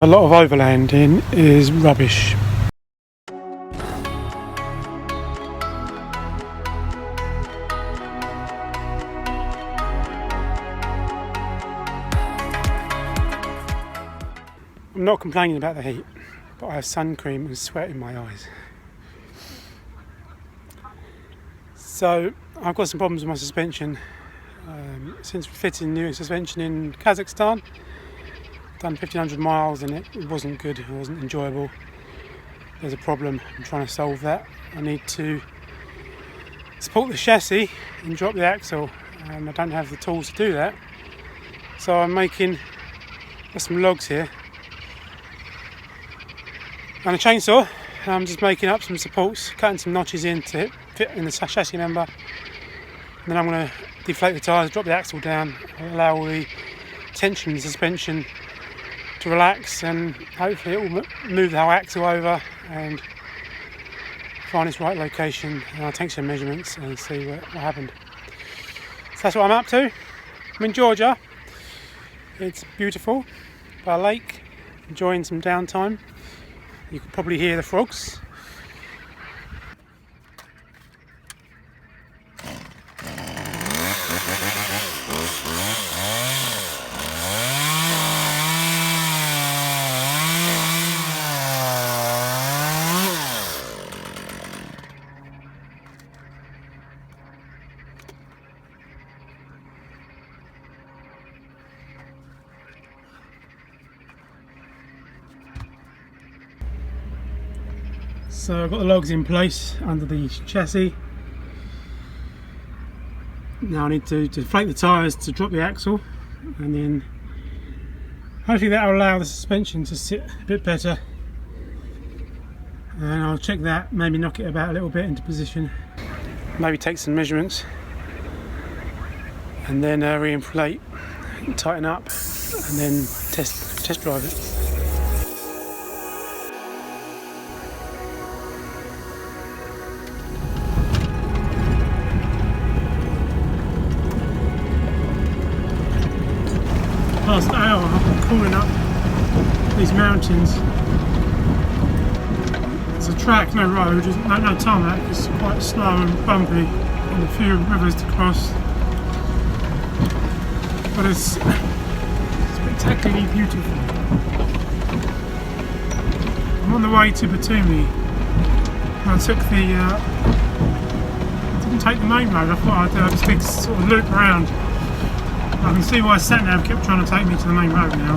A lot of overlanding is rubbish. I'm not complaining about the heat, but I have sun cream and sweat in my eyes. So I've got some problems with my suspension. Since fitting new suspension in Kazakhstan, done 1500 miles and it wasn't good, it wasn't enjoyable. There's a problem, I'm trying to solve that. I need to support the chassis and drop the axle, and I don't have the tools to do that. So I'm making some logs here and a chainsaw. I'm just making up some supports, cutting some notches in to fit in the chassis member. And then I'm going to deflate the tyres, drop the axle down, allow all the tension in the suspension to relax, and hopefully it will move the whole axle over and find its right location. And I'll take some measurements and see what happened. So that's what I'm up to. I'm in Georgia. It's beautiful by a lake, enjoying some downtime. You can probably hear the frogs. So I've got the logs in place under the chassis. Now I need to deflate the tyres to drop the axle, and then hopefully that will allow the suspension to sit a bit better. And I'll check that, maybe knock it about a little bit into position, maybe take some measurements, and then re-inflate, tighten up, and then test drive it. Past hour, I'm crawling up these mountains. It's a track, no road, no tarmac. It's quite slow and bumpy, and a few rivers to cross. But it's spectacularly beautiful. I'm on the way to Batumi. I didn't take the main road. I thought I'd do a big sort of loop around. I can see why sat-nav kept trying to take me to the main road now.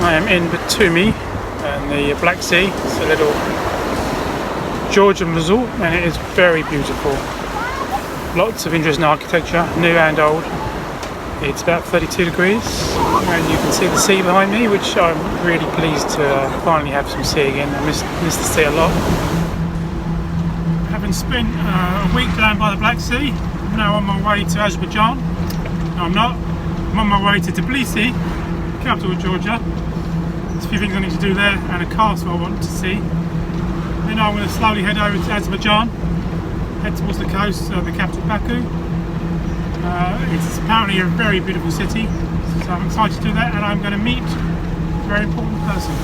I am in Batumi and the Black Sea. It's a little Georgian resort and it is very beautiful. Lots of interesting architecture, new and old. It's about 32 degrees and you can see the sea behind me, which I'm really pleased to finally have some sea again. I miss the sea a lot. Having having spent a week down by the Black Sea, I'm now on my way to Azerbaijan. No, I'm not. I'm on my way to Tbilisi, capital of Georgia. There's a few things I need to do there and a castle I want to see. Then I'm going to slowly head over to Azerbaijan, head towards the coast of the capital Baku. It's apparently a very beautiful city, so I'm excited to do that, and I'm going to meet a very important person.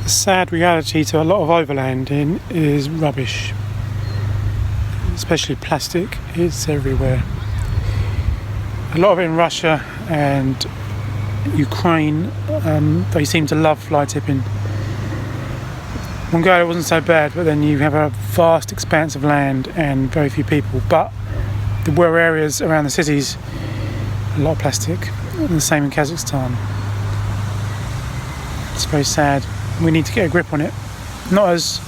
The sad reality to a lot of overlanding is rubbish, especially plastic. It's everywhere. A lot of it in Russia and Ukraine. They seem to love fly tipping. Mongolia wasn't so bad, but then you have a vast expanse of land and very few people. But there were areas around the cities, a lot of plastic, and the same in Kazakhstan. It's very sad. We need to get a grip on it. Not as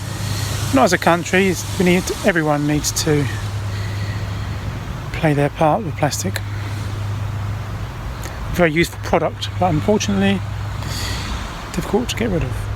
a country. Everyone needs to play their part with plastic. Very useful product, but unfortunately difficult to get rid of.